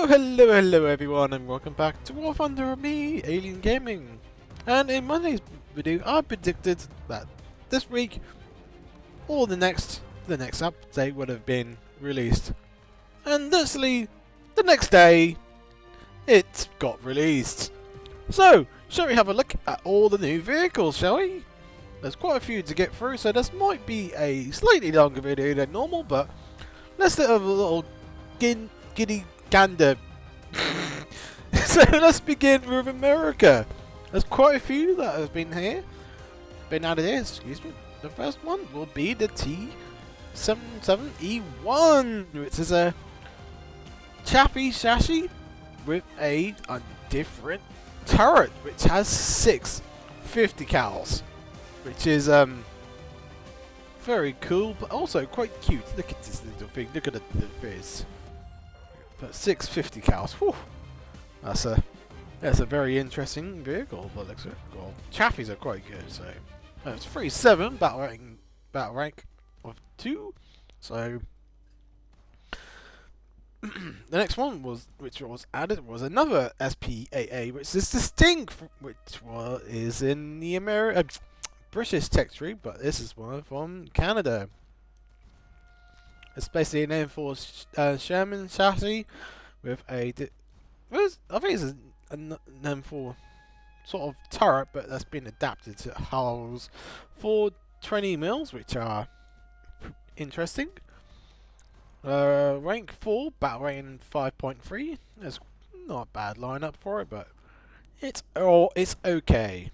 Hello everyone, and welcome back to War Thunder with me, Alien Gaming. And in Monday's video, I predicted that this week, or the next update would have been released. And literally, the next day, it got released. So, shall we have a look at all the new vehicles, shall we? There's quite a few to get through, so this might be a slightly longer video than normal, but let's have a little giddy gander. So let's begin with America. There's quite a few that have been added here, excuse me. The first one will be the T-77E1, which is a chaffy chassis with a different turret, which has 6 50 cals, which is very cool, but also quite cute. Look at this little thing, look at the fizz. But 650 cals, whew. That's a very interesting vehicle. But looks well, chaffies are quite good. So it's 37 battle rank of 2. So the next one which was added was another SPAA, which is distinct, which is in the British territory, but this is one from Canada. It's basically named for Sherman chassis with I think it's a name for sort of turret, but that's been adapted to house 420 mils, which are interesting. Rank 4, battle rating 5.3. That's not a bad lineup for it, but it's okay.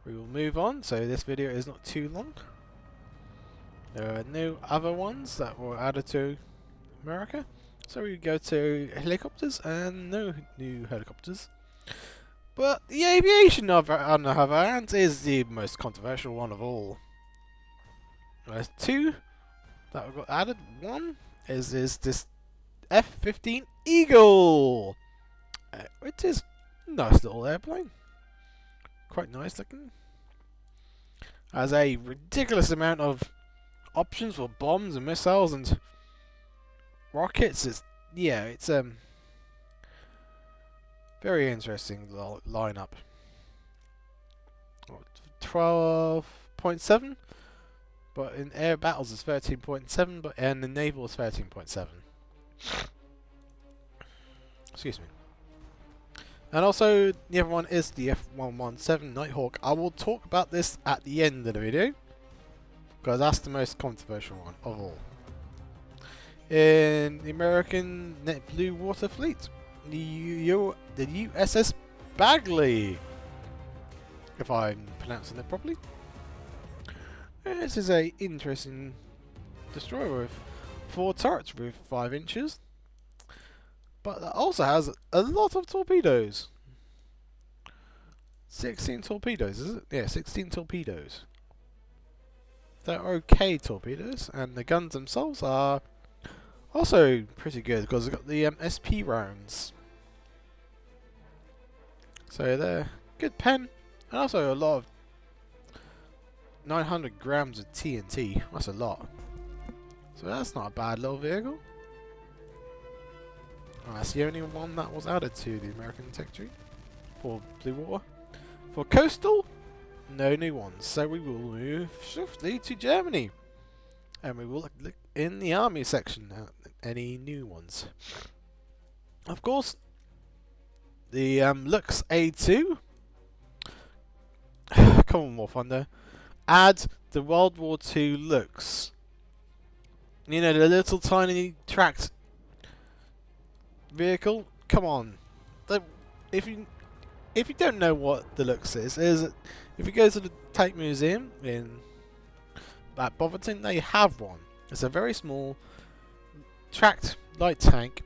We will move on, so this video is not too long. There are no other ones that were added to America, so we go to helicopters, and no new helicopters. But the aviation, on the other hand, is the most controversial one of all. There's 2 that got added. One is this F-15 Eagle, which is a nice little airplane, quite nice looking. Has a ridiculous amount of options for bombs and missiles and rockets. It's very interesting lineup. 12.7, but in air battles is 13.7, but in the naval is 13.7. Excuse me. And also the other one is the F-117 Nighthawk. I will talk about this at the end of the video, because that's the most controversial one of all. In the American Net Blue Water Fleet, the USS Bagley, if I'm pronouncing it properly. This is a interesting destroyer with 4 turrets with 5 inches, but that also has a lot of torpedoes. 16 torpedoes, is it? Yeah, 16 torpedoes. They're okay torpedoes, and the guns themselves are also pretty good because they've got the SP rounds. So they're good pen, and also a lot of 900 grams of TNT. That's a lot. So that's not a bad little vehicle. That's the only one that was added to the American territory for Blue Water. For coastal, no new ones, so we will move swiftly to Germany, and we will look in the army section at any new ones. Of course, the Lux A2. Come on, War Thunder, add the World War II Lux. You know, the little tiny tracked vehicle. Come on, if you don't know what the Lux is if you go to the Tank Museum at Botherton, they have one. It's a very small tracked light tank,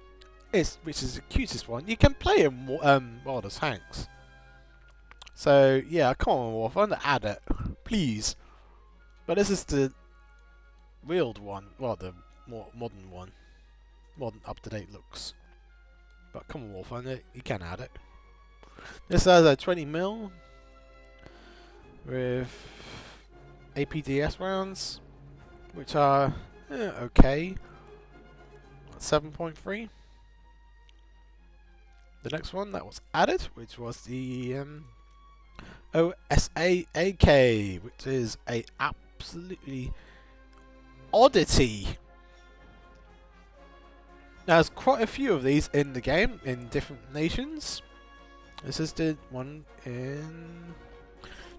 which is the cutest one. You can play in Wild as Tanks. So yeah, come on, War Thunder, add it, please. But this is the wheeled one, well, the more modern one, modern up-to-date looks. But come on, War Thunder, you can add it. This has a 20 mil with APDS rounds, which are okay. 7.3. The next one that was added, which was the OSAAK, which is a absolutely oddity. Now, there's quite a few of these in the game in different nations. This is the one in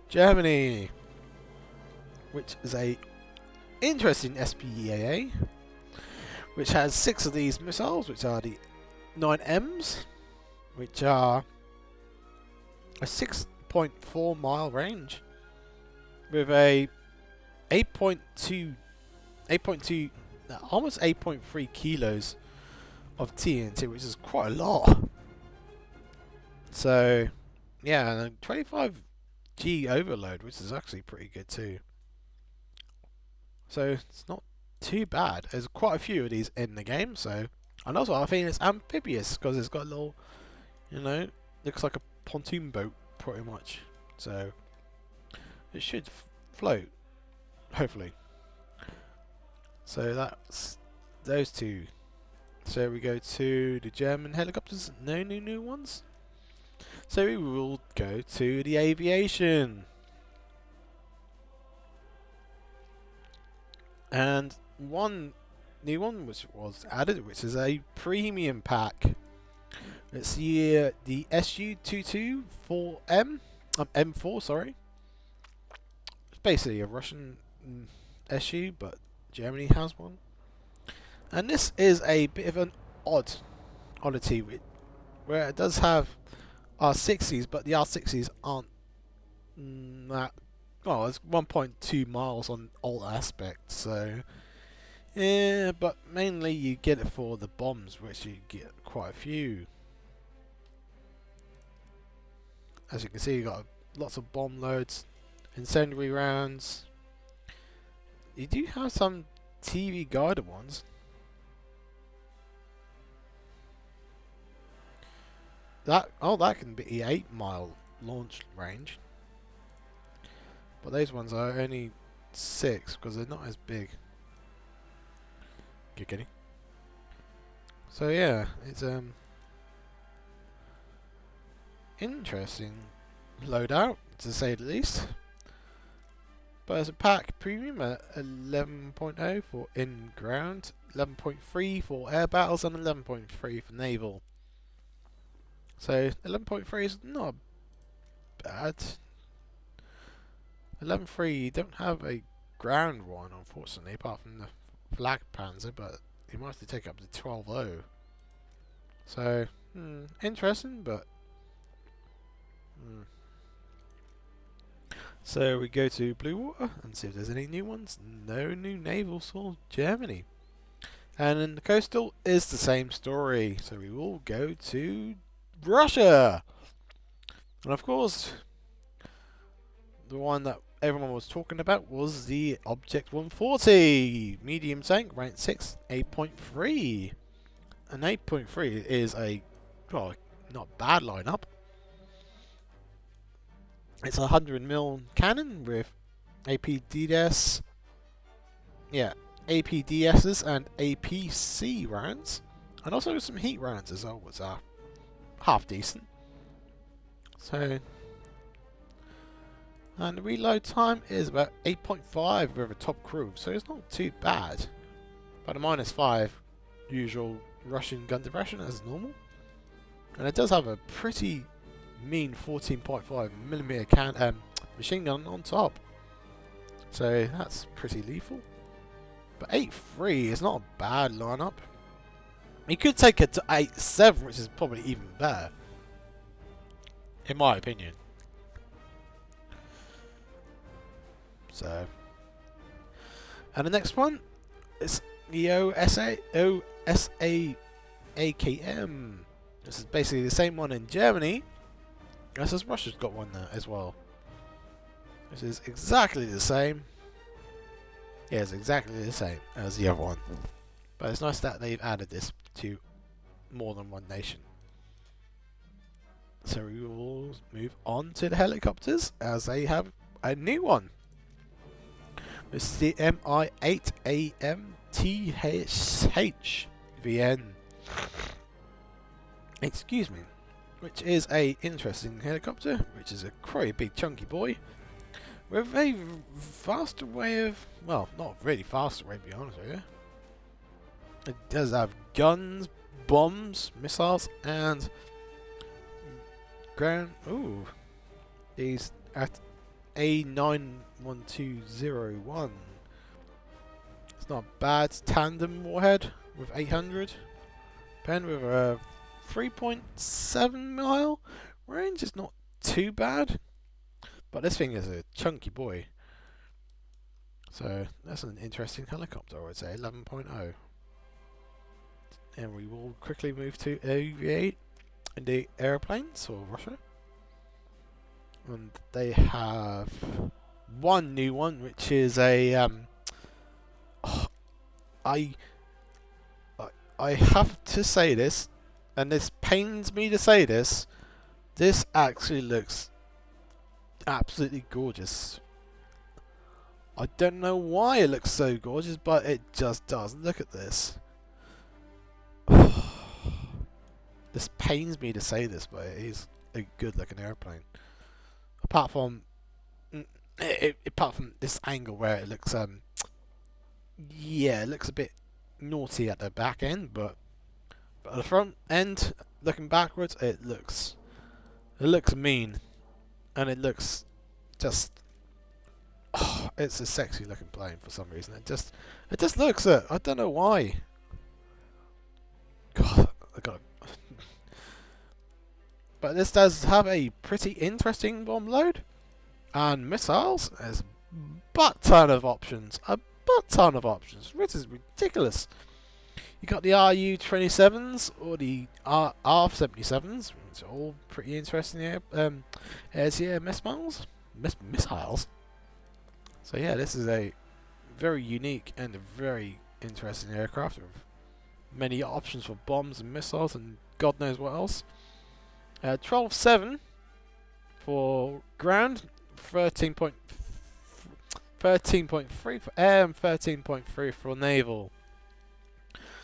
Germany, which is a interesting SPEAA, which has 6 of these missiles, which are the 9Ms, which are a 6.4 mile range with a 8.2, almost 8.3 kilos of TNT, which is quite a lot. So, yeah, and a 25G overload, which is actually pretty good too. So it's not too bad. There's quite a few of these in the game. So, and also I think it's amphibious because it's got a little, looks like a pontoon boat pretty much. So it should float, hopefully. So that's those two. So we go to the German helicopters. No new ones. So we will go to the aviation. And one new one which was added, which is a premium pack. It's the SU-22-4M, M4, sorry. It's basically a Russian SU, but Germany has one. And this is a bit of an oddity, where it does have R60s, but the R60s aren't that. Well, it's 1.2 miles on all aspects, so yeah. But mainly you get it for the bombs, which you get quite a few. As you can see, you got lots of bomb loads, incendiary rounds. You do have some TV guided ones. That can be 8-mile launch range. But those ones are only 6 because they're not as big. You're kidding? So yeah, it's interesting loadout to say the least. But as a pack premium at 11.0 for in-ground, 11.3 for air battles, and 11.3 for naval. So 11.3 is not bad. 11.3, you don't have a ground one, unfortunately, apart from the flag panzer, but you might have to take up to 12.0. So, interesting, but... So we go to Blue Water and see if there's any new ones. No new navals for Germany. And in the coastal is the same story. So we will go to Russia. And of course, the one that everyone was talking about was the Object 140 medium tank, rank 6, 8.3. And 8.3 is a, well, not bad lineup. It's a 100mm cannon with APDS, APDSs and APC rounds, and also some heat rounds as well, which are half decent. So, and the reload time is about 8.5 with a top crew, so it's not too bad. But a -5 usual Russian gun depression as normal, and it does have a pretty mean 14.5mm machine gun on top, so that's pretty lethal. But 8.3 is not a bad lineup. You could take it to 8.7, which is probably even better, in my opinion. So, and the next one is the OSAAKM. This is basically the same one in Germany. This is Russia's got one there as well. This is exactly the same. Yeah, it's exactly the same as the other one. But it's nice that they've added this to more than one nation. So we will move on to the helicopters as they have a new one. It's the Mi-8 AMTH, VN. Excuse me. Which is a interesting helicopter, which is a quite big chunky boy, with a faster way of, well, not really faster way to be honest with you. It does have guns, bombs, missiles, and ground. Ooh, he's at A91201. It's not bad. It's tandem warhead with 800 pen with a 3.7 mile range. Is not too bad, but this thing is a chunky boy. So that's an interesting helicopter, I would say. 11.0. And we will quickly move to aviate in the airplanes for Russia. And they have one new one, which is a I have to say this, and this pains me to say this. This actually looks absolutely gorgeous. I don't know why it looks so gorgeous, but it just does. Look at this. This pains me to say this, but it is a good looking airplane. Apart from this angle where it looks yeah, it looks a bit naughty at the back end, but at the front end, looking backwards, it looks mean, and it looks just it's a sexy looking plane for some reason. It just looks it. I don't know why. God, but this does have a pretty interesting bomb load and missiles. There's a butt ton of options. Which is ridiculous. You got the RU-27s or the R-77s, which are all pretty interesting air-to-air missiles. Missiles. So yeah, this is a very unique and a very interesting aircraft with many options for bombs and missiles and God knows what else. 12.7 for ground, 13.3 for air, and 13.3 for naval.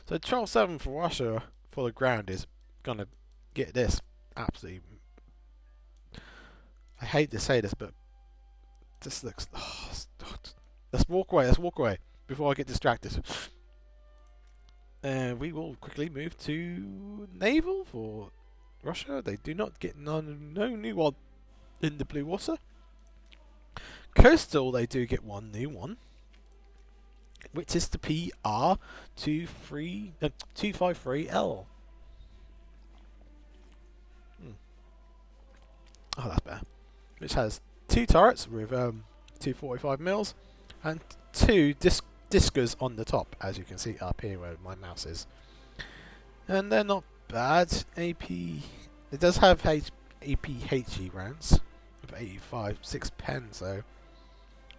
So 12.7 for Russia for the ground is gonna get this absolutely. I hate to say this, but this looks. Oh, let's walk away. Let's walk away before I get distracted. We will quickly move to naval for Russia. They do not get no new one in the blue water. Coastal, they do get one new one, which is the PR253L. Oh, that's better. Which has two turrets with 245 mils and two discers on the top, as you can see up here where my mouse is. And they're not bad. AP, it does have APHE rounds of 85, 6 pen, so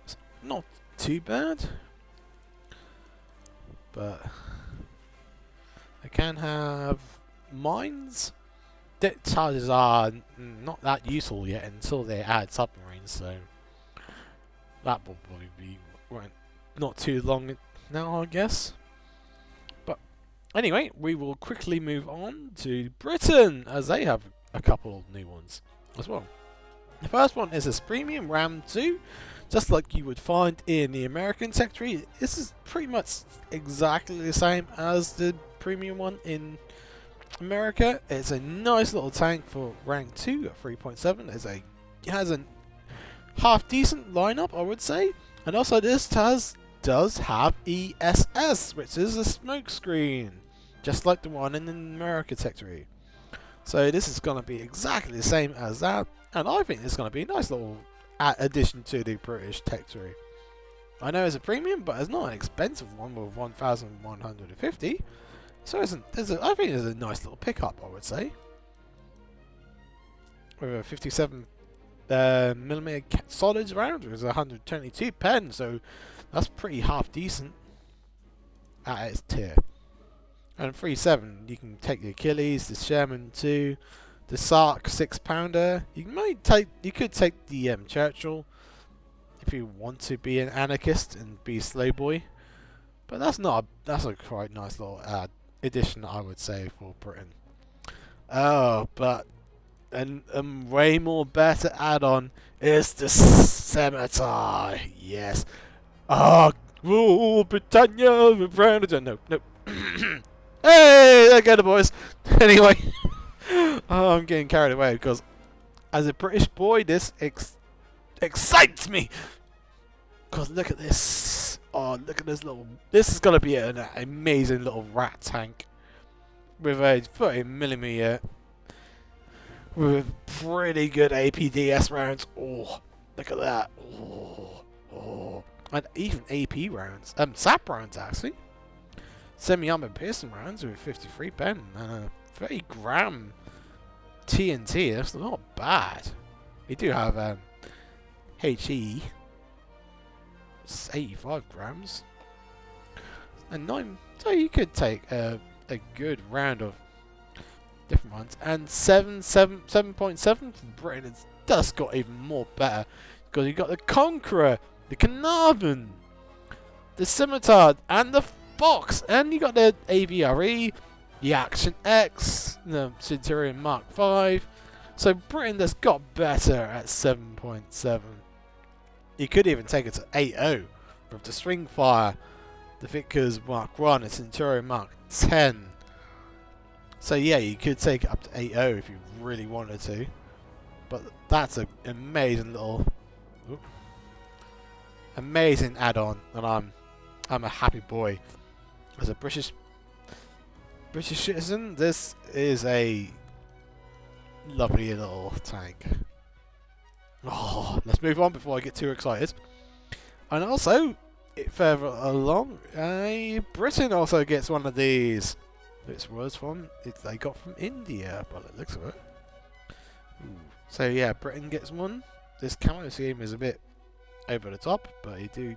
it's not too bad. But I can have mines. Depth charges are not that useful yet until they add submarines, so that will probably be not too long now, I guess. But anyway, we will quickly move on to Britain, as they have a couple of new ones as well. The first one is a premium Ram 2, just like you would find in the American sector. This is pretty much exactly the same as the premium one in America. It's a nice little tank for rank 2 at 3.7. It has a half decent lineup, I would say, and also this does have ESS, which is a smoke screen, just like the one in the American sector. So this is going to be exactly the same as that, and I think it's going to be a nice little addition to the British sector. I know it's a premium, but it's not an expensive one with 1,150. So I think it's a nice little pickup, I would say. With a 57 millimeter solids round, it was 122 pen, so that's pretty half decent at its tier. And 3.7, you can take the Achilles, the Sherman 2, the Sark 6-pounder. You could take the Churchill if you want to be an anarchist and be a slow boy. But that's a quite nice little edition, I would say, for Britain. Oh, but a way more better add-on is the Scimitar. Yes. Ah, rule Britannia, no, no. Hey, there go the boys. Anyway, oh, I'm getting carried away because as a British boy, this excites me. Because look at this. Oh, look at this little. This is gonna be an amazing little rat tank with a 30mm with pretty good APDS rounds. Oh, look at that. Oh, and even AP rounds. SAP rounds actually. Semi-armored piercing rounds with 53 pen and a 30 gram TNT. That's not bad. We do have HE. It's 85 grams. And 9. So you could take a good round of different ones. And 7.7 from Britain. It's just got even more better. Because you got the Conqueror, the Carnarvon, the Scimitar, and the Fox. And you got the AVRE, the Action X, the Centurion Mark V. So Britain just got better at 7.7. You could even take it to 8.0 with the Stringfire, the Vickers Mark 1, and Centurion Mark 10. So yeah, you could take it up to 8.0 if you really wanted to. But that's an amazing little, amazing add-on, and I'm a happy boy. As a British citizen, this is a lovely little tank. Oh, let's move on before I get too excited. And also, further along, Britain also gets one of these. This was they got from India, by the looks of it. Ooh. So yeah, Britain gets one. This camo scheme is a bit over the top, but you do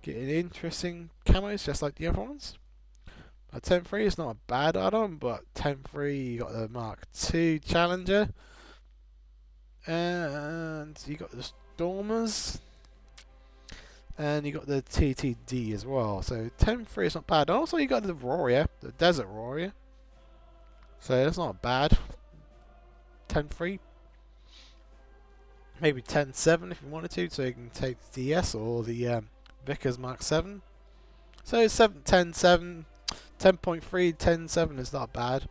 get an interesting camos just like the other ones. 10.3 is not a bad add-on, but 10.3 you got the Mark II Challenger. And you got the Stormers, and you got the TTD as well. So 10.3 is not bad. And also you got the Warrior, the Desert Warrior. So that's not bad. 10.3, maybe 10.7 if you wanted to. So you can take the DS or the Vickers Mark 7. So 10.7, 10.3, 10.7 is not bad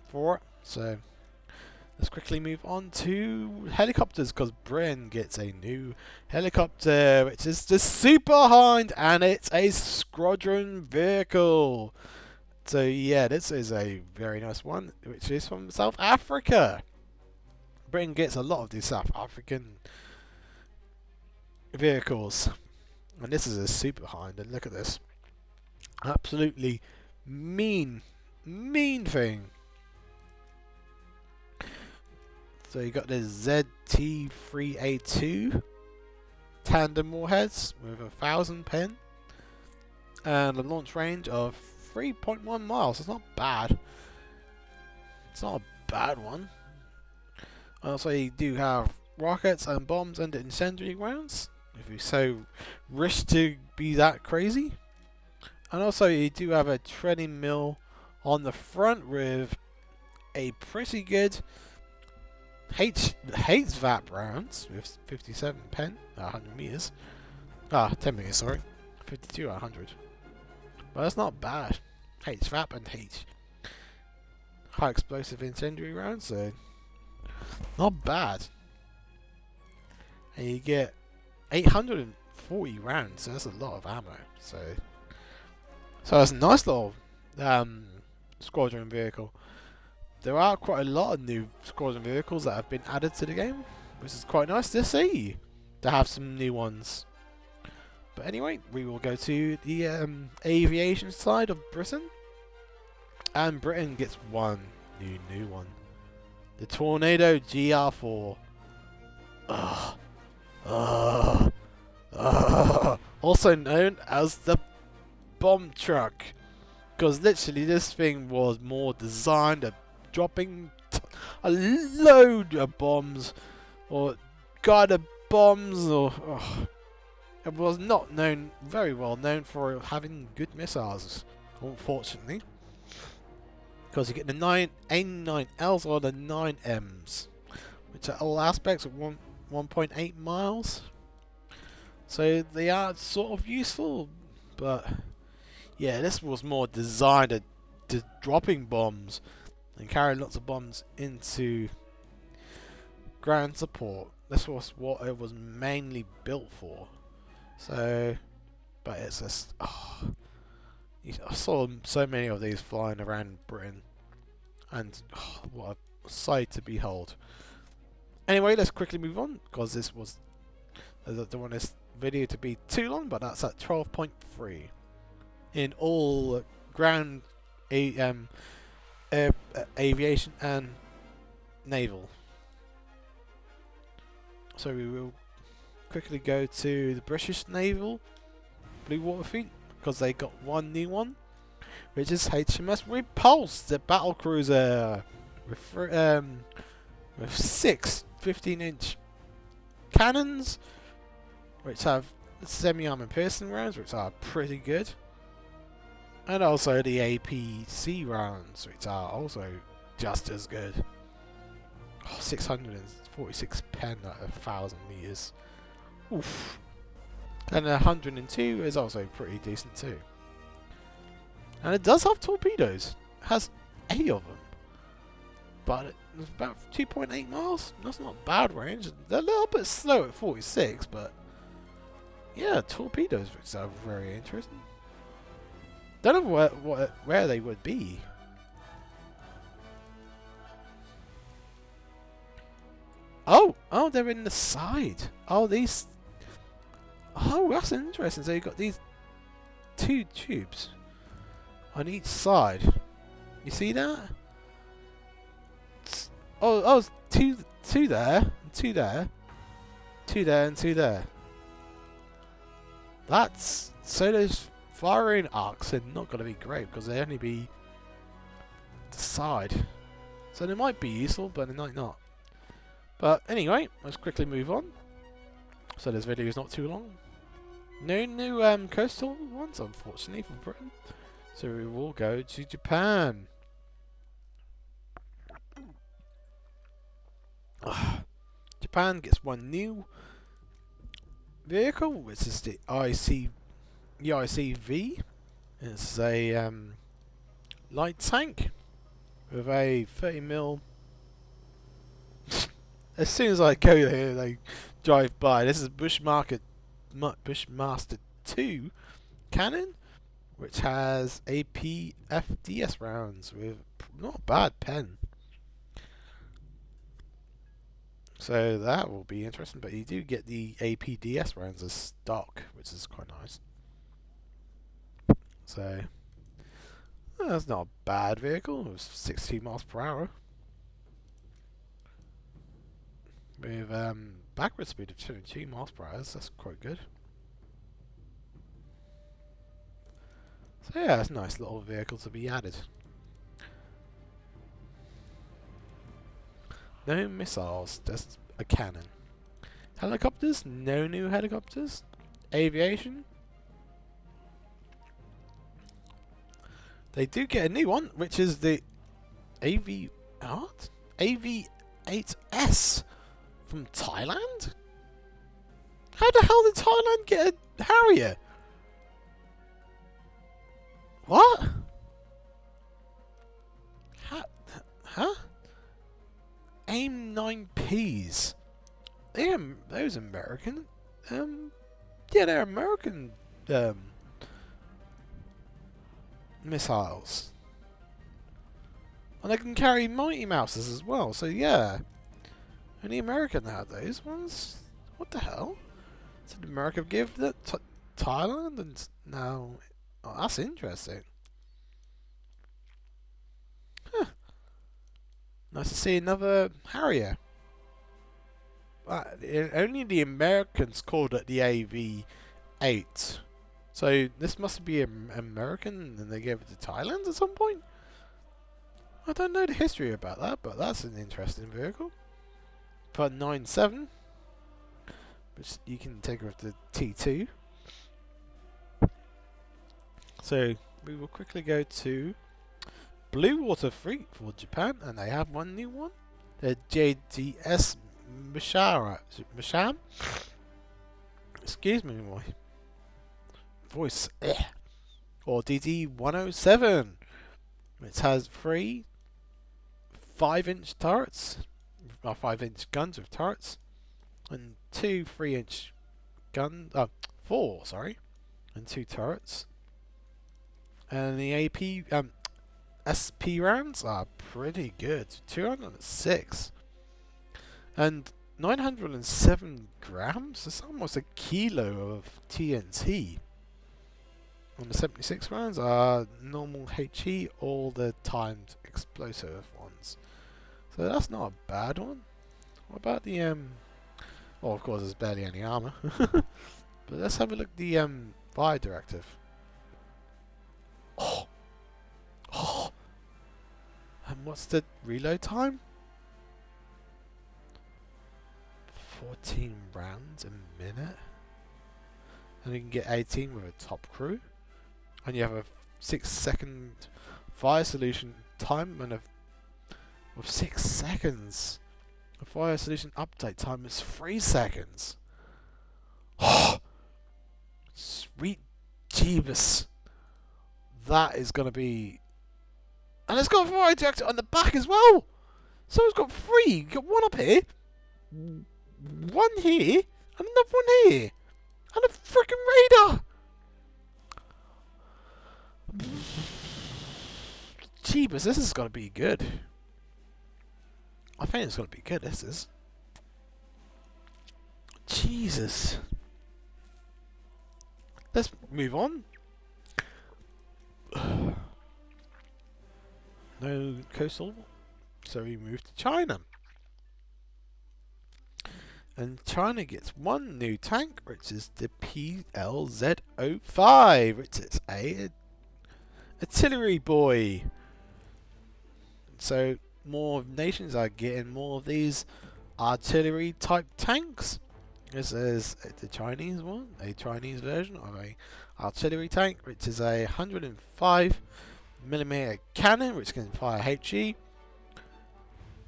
for it. So let's quickly move on to helicopters, because Britain gets a new helicopter, which is the Super Hind, and it's a squadron vehicle. So yeah, this is a very nice one, which is from South Africa. Britain gets a lot of these South African vehicles, and this is a Super Hind. And look at this, absolutely mean thing. So you got the ZT3A2 tandem warheads with 1,000 pen and a launch range of 3.1 miles. It's not bad. It's not a bad one. Also, you do have rockets and bombs and incendiary rounds, if you so wish to be that crazy. And also, you do have a treading mill on the front with a pretty good HVAP rounds with 57 pen, 100 meters. 10 meters, sorry. 52 at 100. But that's not bad. HVAP and high explosive incendiary rounds, so not bad. And you get 840 rounds, so that's a lot of ammo. So that's a nice little squadron vehicle. There are quite a lot of new squadron vehicles that have been added to the game, which is quite nice to see, to have some new ones. But anyway, we will go to the aviation side of Britain. And Britain gets one new one. The Tornado GR4. Also known as the bomb truck. Because literally this thing was more designed at dropping a load of bombs, or guided bombs, or it was not very well known for having good missiles unfortunately. Because you get the 9 or the 9Ms, which are all aspects of 1.8 miles. So they are sort of useful, but yeah, this was more designed at dropping bombs and carrying lots of bombs into ground support. This was what it was mainly built for. So, but it's just, I saw so many of these flying around Britain, and what a sight to behold. Anyway, let's quickly move on, because this was, I don't want this video to be too long, but that's at 12.3 in all ground, aviation and naval. So we will quickly go to the British Naval Blue Water Fleet, because they got one new one, which is HMS Repulse, the battle cruiser with 6 15-inch cannons, which have semi-armored piercing rounds, which are pretty good, and also the APC rounds, which are also just as good. 646 pen at 1,000 meters. Oof. And 102 is also pretty decent too. And it does have torpedoes. It has 8 of them. But it's about 2.8 miles. That's not bad range. They're a little bit slow at 46, but yeah, torpedoes, which are very interesting. Don't know where they would be. Oh, they're in the side. Oh, these. Oh, that's interesting. So you've got these 2 tubes on each side. You see that? It's 2 there, and 2 there, 2 there, and 2 there. That's so those firing arcs are not going to be great because they only be the side. So they might be useful, but they might not. But anyway, let's quickly move on. So this video is not too long. No new coastal ones, unfortunately, for Britain. So we will go to Japan. Japan gets one new vehicle, which is the EICV. It's a light tank with a 30mm. As soon as I go there, they drive by. This is Bushmaster 2 cannon, which has APFDS rounds with not a bad pen. So that will be interesting, but you do get the APDS rounds as stock, which is quite nice. So that's not a bad vehicle. It's 16 miles per hour. With backward speed of 22 miles per hour, that's quite good. So yeah, it's a nice little vehicle to be added. No missiles, just a cannon. Helicopters, no new helicopters. Aviation. They do get a new one, which is the AV-8S from Thailand? How the hell did Thailand get a Harrier? What? Huh? AIM-9Ps. Those American. Yeah, they're American missiles. And they can carry Mighty Mouses as well, so yeah. Only America had those ones. What the hell? Did America give that to Thailand? And now, oh, that's interesting. Huh. Nice to see another Harrier. Only the Americans called it the AV-8. So this must be American, and they gave it to Thailand at some point. I don't know the history about that, but that's an interesting vehicle. For 9.7, which you can take with the T2. So we will quickly go to Blue Water Fleet for Japan, and they have one new one. The JDS Misham. Excuse me, my voice. Or DD-107. It has 3 5-inch turrets, 5-inch guns with turrets, and 2 3-inch guns. 4, sorry, and 2 turrets. And the SP rounds are pretty good. 206 and 907 grams. That's almost a kilo of TNT. And the 76 rounds are normal HE, all the timed explosive ones. So that's not a bad one. What about the well, of course, there's barely any armor. But let's have a look at the fire directive. Oh. And what's the reload time? 14 rounds a minute. And you can get 18 with a top crew. And you have a 6-second fire solution time and of 6 seconds. The fire solution update time is 3 seconds. Oh, sweet Jeebus. That is going to be... And it's got a fire director on the back as well. So it's got 3. You've got 1 up here, 1 here, and another 1 here. And a freaking radar. Jeebus, this is going to be good. I think it's going to be good, this is. Jesus. Let's move on. No coastal, so we move to China. And China gets 1 new tank, which is the PLZ-05, which is a artillery boy. So more nations are getting more of these artillery type tanks. This is the Chinese one, a Chinese version of a artillery tank, which is a 105mm cannon, which can fire HE,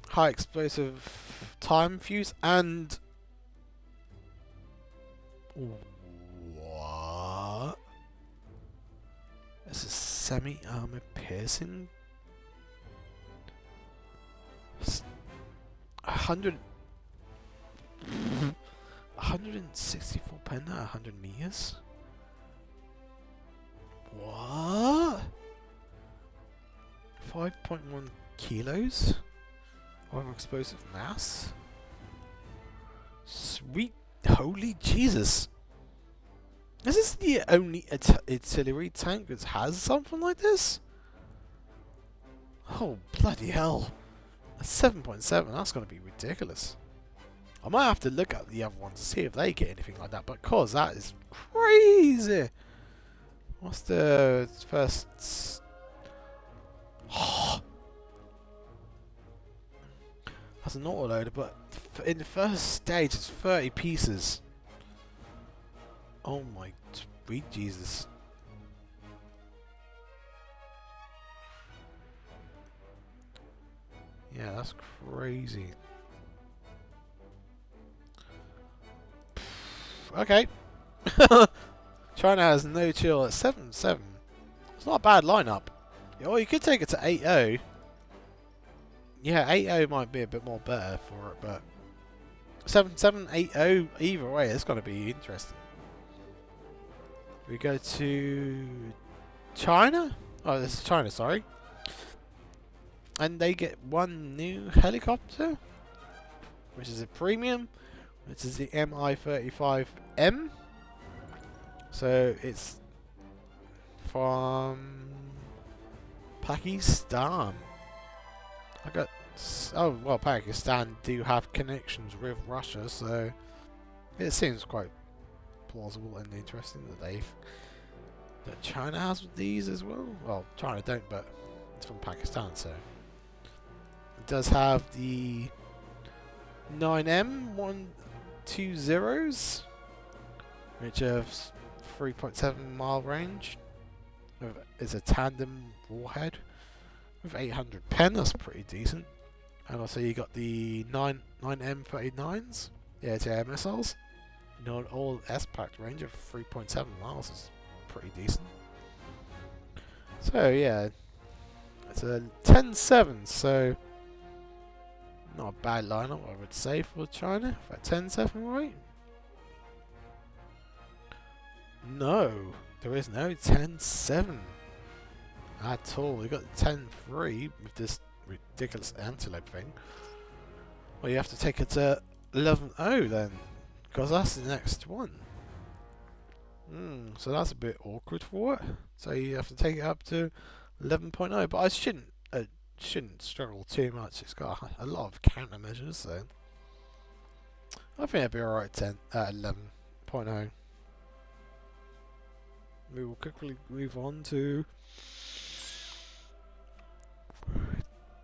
high explosive time fuse, and what? This is semi-armor piercing. 164 pen at 100 meters. What? 5.1 kilos of explosive mass. Sweet holy Jesus! Is this the only artillery tank that has something like this? Oh bloody hell! A 7.7. That's going to be ridiculous. I might have to look at the other ones to see if they get anything like that, but cause that is crazy. What's the first? Oh. That's an autoloader, but in the first stage it's 30 pieces. Oh my sweet Jesus. Yeah, that's crazy. Okay. China has no chill at 7-7. It's not a bad lineup. Oh, you could take it to 8-0. Yeah, 8-0 might be a bit more better for it, but 7-7, 8-0, either way, it's going to be interesting. We go to China? Oh, this is China, sorry. And they get 1 new helicopter, which is a premium, which is the Mi-35M. So it's from Pakistan. Oh well, Pakistan do have connections with Russia, so it seems quite plausible and interesting that China has these as well. Well, China don't, but it's from Pakistan, so it does have the 9M120s, which have 3.7 mile range, It's a tandem warhead with 800 pen. That's pretty decent. And also you got the 9M39s, the anti-air missiles. You know, all S-packed range of 3.7 miles is pretty decent. So yeah, it's a 10-7. So not a bad lineup, I would say, for China. For 10-7, right? No, there is no 10-7 at all. We got 10-3 with this ridiculous antelope thing. Well, you have to take it to 11-0 then, because that's the next one. So that's a bit awkward for it. So you have to take it up to 11.0, but I shouldn't struggle too much. It's got a lot of countermeasures, so I think it'll be alright at 11.0. We will quickly move on to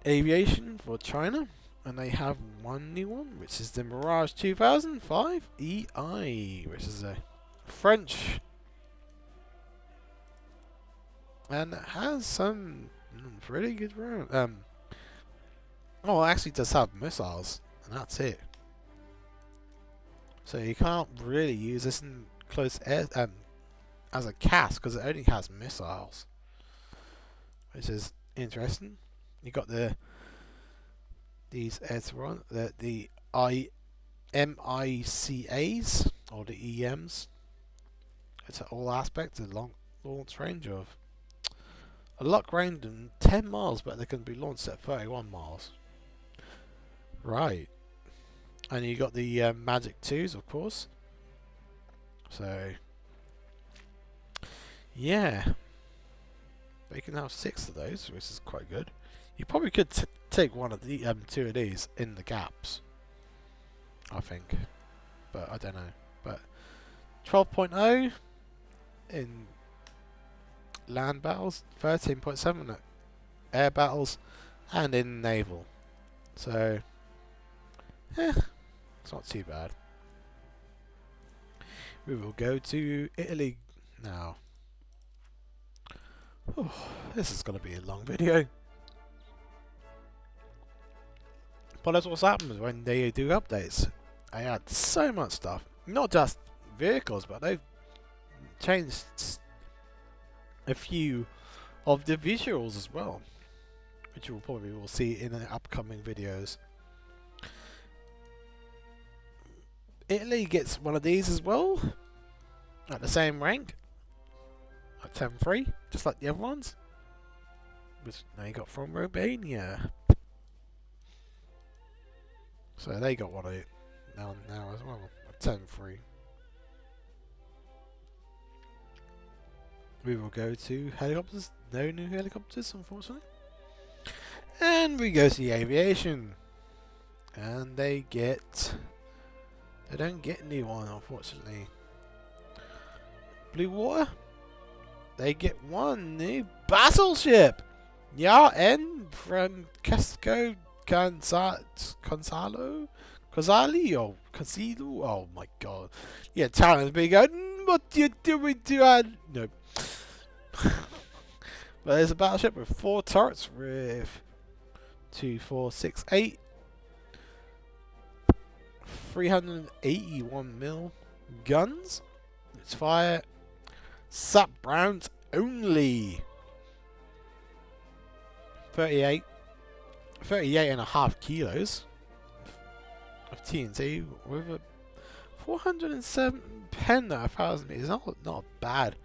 aviation for China, and they have one new one, which is the Mirage 2005 EI, which is a French, and it has some pretty good round. Oh, it actually does have missiles, and that's it. So you can't really use this in close air as a CAS because it only has missiles, which is interesting. You got these the MICAs or the EMs. It's an all aspect, a long launch range of a lock range of 10 miles, but they can be launched at 31 miles. Right. And you got the Magic 2s, of course. So yeah, but you can have 6 of those, which is quite good. You probably could take one of the 2 of these in the gaps, I think, but I don't know. But 12.0 in land battles, 13.7 at air battles, and in naval. So it's not too bad. We will go to Italy now. Oh, this is going to be a long video. But that's what's happened when they do updates. They add so much stuff. Not just vehicles, but they've changed a few of the visuals as well, which you will probably will see in the upcoming videos. Italy gets one of these as well, at the same rank, at 10-3, just like the other ones, which they got from Romania. So they got one of it now as well, at 10-3. We will go to helicopters. No new helicopters, unfortunately. And we go to the aviation. And they don't get a new one, unfortunately. Blue Water, they get one new battleship. Ja, N from Casco Consalo? Oh my god. Yeah, Talon's big going, what you doing to no. But there's a battleship with 4 turrets with 2, 4, 6, 8 381mm guns. It's fire sub rounds only. 38.5 kilos of TNT with a 407 pen at 1,000 meters. Not bad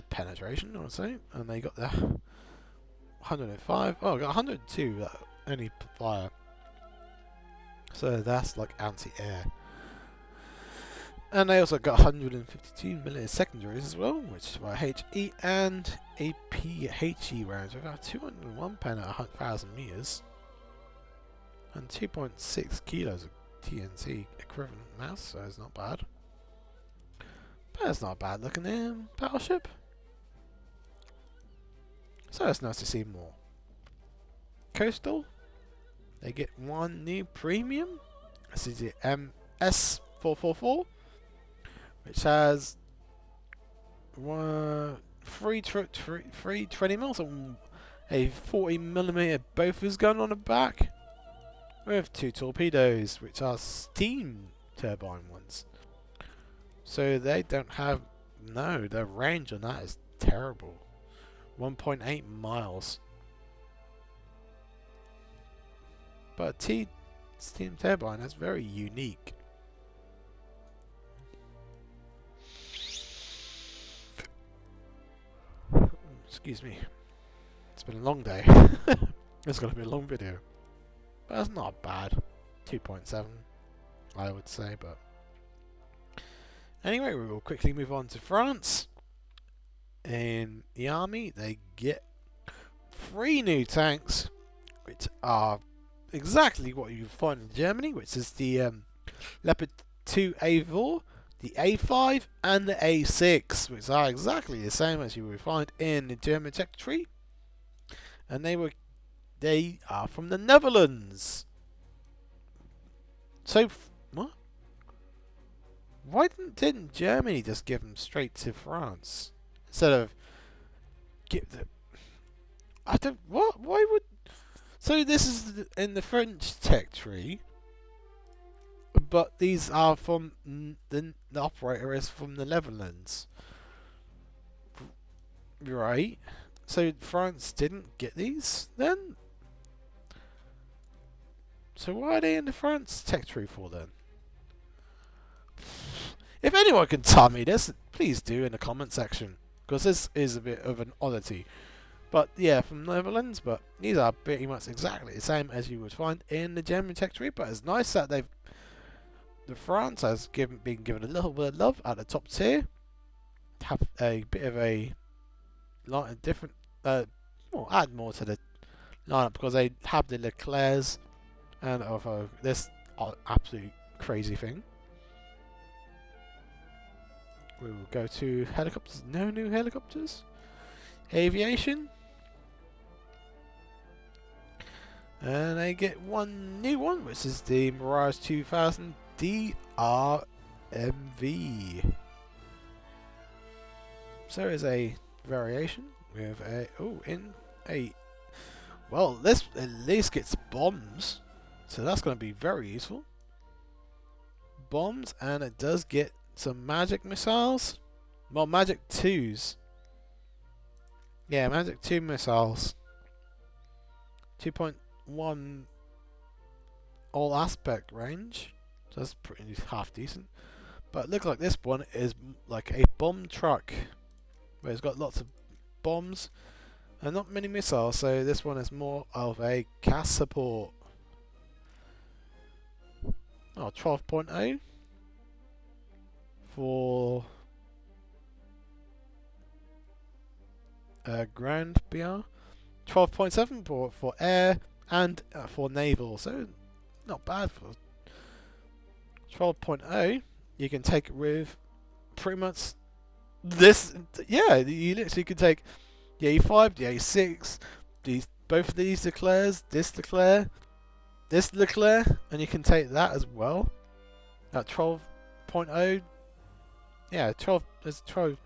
penetration, I would say. And they got the 105. Oh, got 102 that only fire. So that's like anti-air. And they also got 152mm secondaries as well, which is by HE and APHE rounds with about 201 pen at 1,000 meters. And 2.6 kilos of TNT equivalent mass, so it's not bad. But it's not a bad looking battleship. So it's nice to see more. Coastal, they get one new premium. This is the MS444, which has three 20mm and a 40mm Bofors gun on the back, with 2 torpedoes, which are steam turbine ones. So they don't have, no, their range on that is terrible. 1.8 miles. But a steam turbine, that's very unique. Excuse me. It's been a long day. It's going to be a long video. But that's not bad. 2.7, I would say, but... Anyway, we will quickly move on to France. In the army, they get 3 new tanks, which are exactly what you find in Germany, which is the Leopard 2 A4, the A5, and the A6, which are exactly the same as you would find in the German territory. And they are from the Netherlands. So, what? Why didn't Germany just give them straight to France instead of give them? I don't. What? Why would? So this is in the French territory, but these are from the operator is from the Netherlands, right? So France didn't get these then. So why are they in the France territory for then? If anyone can tell me this, please do in the comment section, because this is a bit of an oddity. But yeah, from the Netherlands, but these are pretty much exactly the same as you would find in the German territory. But it's nice that the France has been given a little bit of love at the top tier. Have a bit of a lot of different, well, add more to the lineup, because they have the Leclercs and of this absolute crazy thing. We will go to helicopters. No new helicopters. Aviation. And they get 1 new one, which is the Mirage 2000 DRMV. So is a variation with well, this at least gets bombs, so that's going to be very useful. Bombs, and it does get some magic missiles. Well, magic 2s. Yeah, magic 2 missiles. 2.1 all aspect range. So that's pretty half decent. But it looks like this one is like a bomb truck, where it's got lots of bombs and not many missiles. So this one is more of a CAS support. Oh, 12.0 for ground BR, 12.7 for air, and for naval. So not bad for 12.0. You can take it with pretty much this. Yeah, you literally can take the A5, the A6, both of these Leclercs, this Leclerc, this Leclerc, and you can take that as well at 12.0. Yeah, 12. It's 12.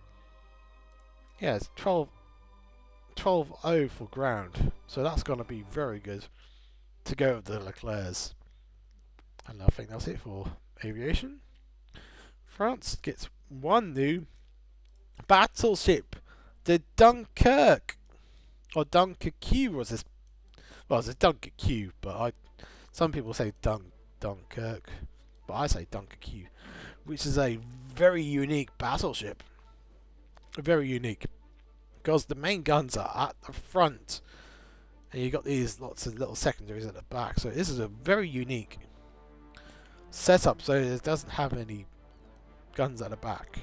Yeah, it's 12.0 for ground. So that's gonna be very good to go with the Leclercs. And I think that's it for aviation. France gets 1 new battleship, the Dunkirk, or Dunkirk was this. Well, it's a Dunkirk, but some people say Dunkirk, but I say Dunkirk, which is a very unique battleship. Very unique, because the main guns are at the front, and you got these lots of little secondaries at the back. So this is a very unique setup. So it doesn't have any guns at the back,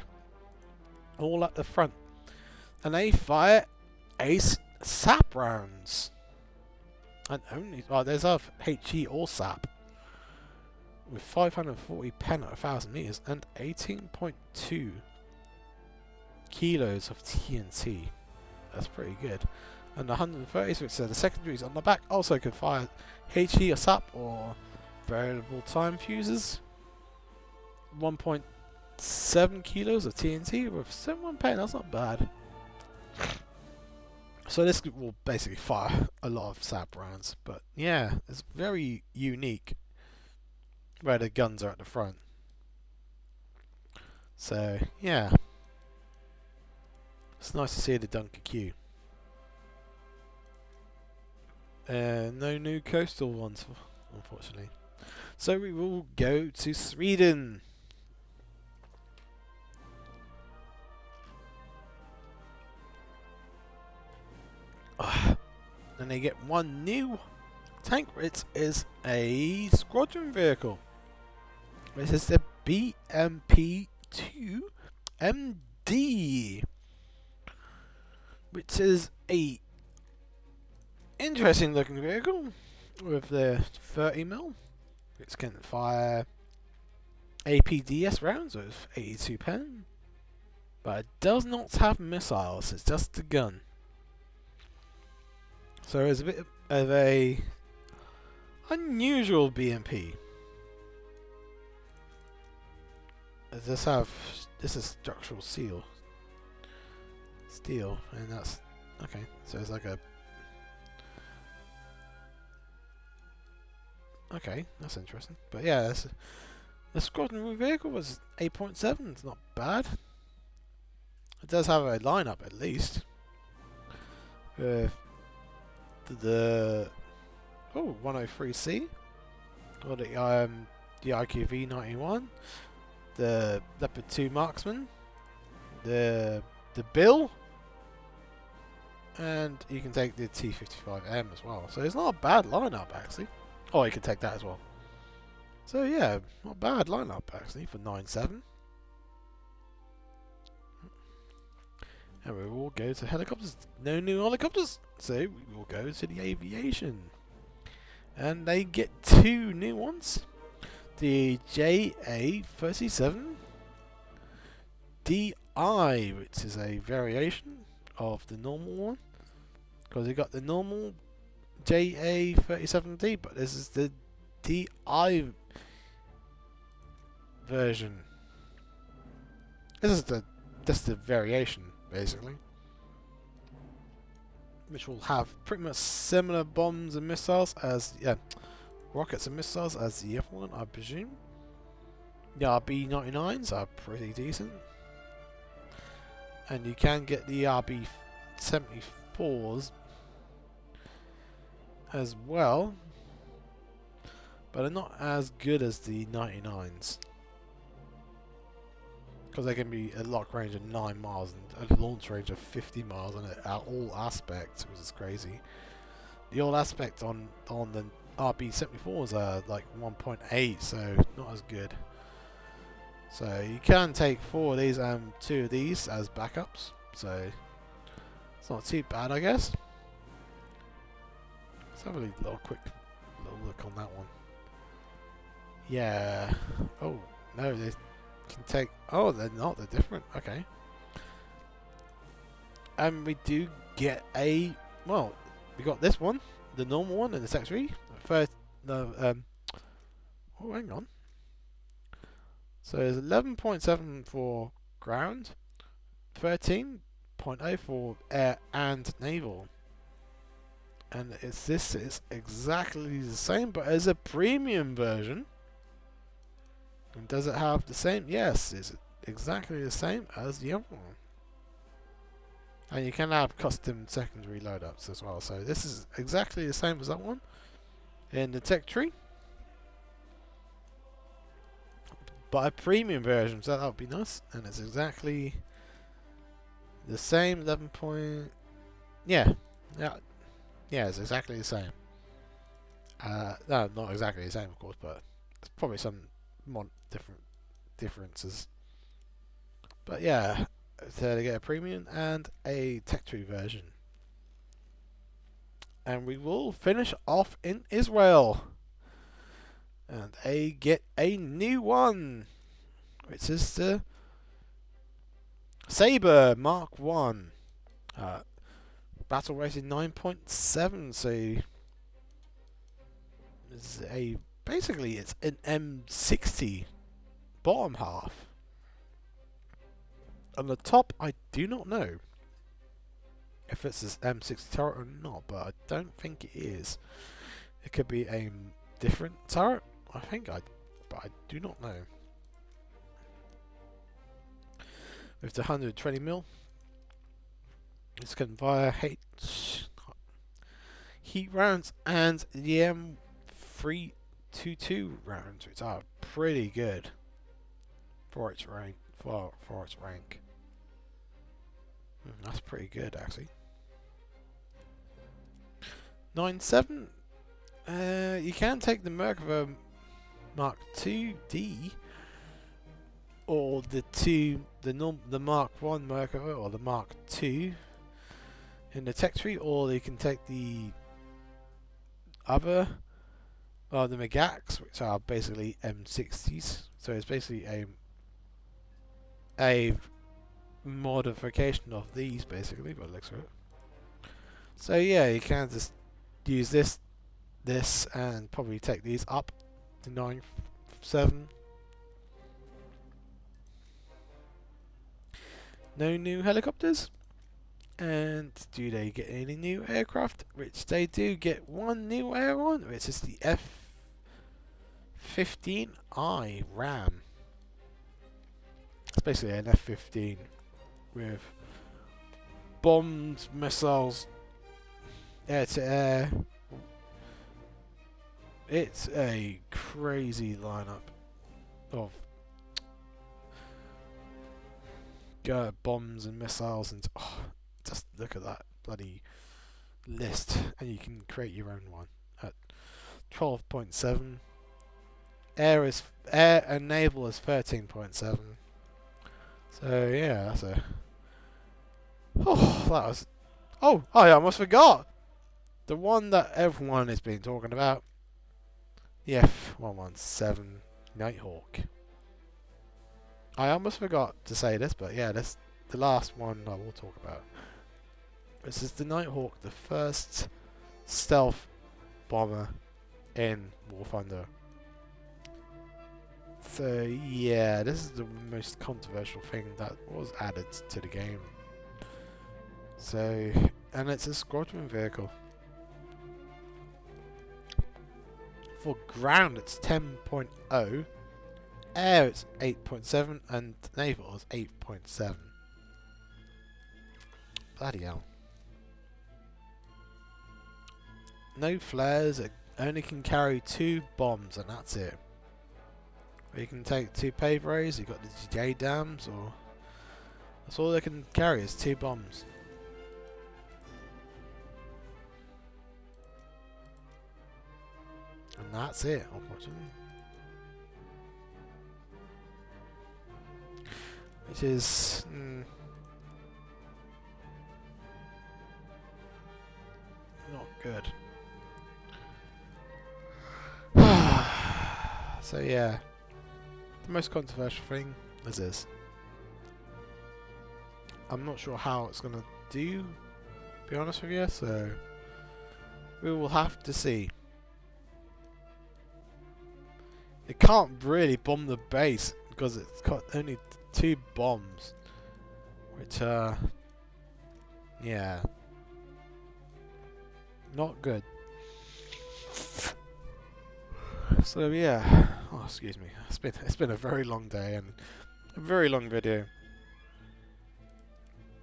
all at the front, and they fire ace sap rounds. And only there's a HE or sap with 540 pen at 1,000 meters and 18.2 kilos of TNT. That's pretty good. And 130, which are the secondaries on the back, also can fire HE or sap or variable time fuses. 1.7 kilos of TNT with 71 pen. That's not bad. So this will basically fire a lot of sap rounds, but yeah, it's very unique where the guns are at the front. So yeah, it's nice to see the Dunker Q. No new coastal ones, unfortunately. So we will go to Sweden. And they get one new tank. It is a squadron vehicle. This is the BMP-2MD, which is a interesting looking vehicle with the 30mm. It can fire APDS rounds with 82 pen, but it does not have missiles. It's just a gun. So it's a bit of a unusual BMP. This is structural steel, and that's okay. So it's like a that's interesting. But yeah, the squadron vehicle was 8.7. It's not bad. It does have a lineup at least. With the 103C, or the IQV 91, the Leopard 2 Marksman, the Bill, and you can take the T55M as well. So it's not a bad lineup actually. Oh, you can take that as well. So yeah, not bad lineup actually for 9.7. And we will go to helicopters. No new helicopters, so we will go to the aviation. And they get two new ones. The JA-37 DI, which is a variation of the normal one. Because you got the normal JA-37D, but this is the DI version. This is just the variation, basically, which will have pretty much similar bombs and missiles as rockets and missiles as the other one, I presume. The RB-99s are pretty decent, and you can get the RB-74s as well, but they're not as good as the 99s. Because they can be a lock range of 9 miles and a launch range of 50 miles on all aspects, which is crazy. The all aspect on the RB-74s are like 1.8, so not as good. So you can take 4 of these and 2 of these as backups, so it's not too bad, I guess. Let's have a little quick look on that one. Yeah. Oh no, they can take. Oh, they're not. They're different. Okay. And we do get a. Well, we got this one, the normal one, and the Sec 3. First, no. Oh, hang on. So it's 11.7 for ground, 13.0 for air and naval. And this is exactly the same, but as a premium version. And does it have the same? Yes, it's exactly the same as the other one. And you can have custom secondary loadups as well. So this is exactly the same as that one in the tech tree, but a premium version, so that would be nice. And it's exactly the same 11 point. Yeah, it's exactly the same. No, not exactly the same, of course, but there's probably some more differences. But yeah, so they get a premium and a tech tree version. And we will finish off in Israel. And they get a new one, which is the Sabre Mark 1. Battle rating 9.7, so it's basically it's an M60 bottom half. On the top, I do not know. if it's this M60 turret or not, but I don't think it is. It could be a different turret, but I do not know. With the 120mm, it's can fire heat rounds and the M322 rounds, which are pretty good for its rank. For its rank, that's pretty good actually. 9.7. You can take the Merkava Mark II-D or the Mark I Merkava or the Mark II in the tech tree, or you can take the other, the Megax, which are basically M60s. So it's basically a modification of these, basically, by the looks of it. So yeah, you can just use this, and probably take these up to 9.7. No new helicopters. And do they get any new aircraft? Which they do get one new air one, which is the F-15I Ram. It's basically an F-15 with bombs, missiles, air-to-air. It's a crazy lineup of bombs and missiles, and just look at that bloody list, and you can create your own one at 12.7. Air and naval is 13.7. So yeah, that's a. I almost forgot the one that everyone has been talking about. The F-117 Nighthawk. I almost forgot to say this, but yeah, that's the last one I will talk about. This is the Nighthawk, the first stealth bomber in War Thunder. So yeah, this is the most controversial thing that was added to the game. So, and it's a squadron vehicle. For ground it's 10.0, air it's 8.7, and naval is 8.7. Bloody hell. No flares, it only can carry 2 bombs, and that's it. Or you can take 2 pave rays, you've got the J dams, or that's all they can carry is 2 bombs. And that's it, unfortunately. Which is not good. So yeah, the most controversial thing is this. I'm not sure how it's gonna do, to be honest with you, so we will have to see. It can't really bomb the base because it's got only 2 bombs, which yeah, not good. So yeah, excuse me. It's been a very long day and a very long video.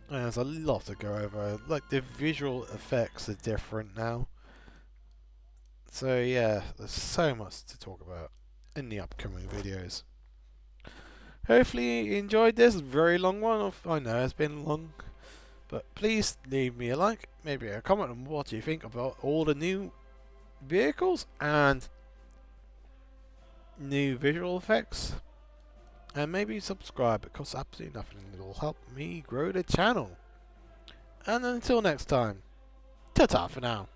And there's a lot to go over. Like the visual effects are different now. So yeah, there's so much to talk about in the upcoming videos. Hopefully you enjoyed this very long one. I know it's been long, but please leave me a like, maybe a comment on what you think about all the new vehicles and new visual effects, and maybe subscribe. It costs absolutely nothing. It will help me grow the channel. And until next time, ta-ta for now.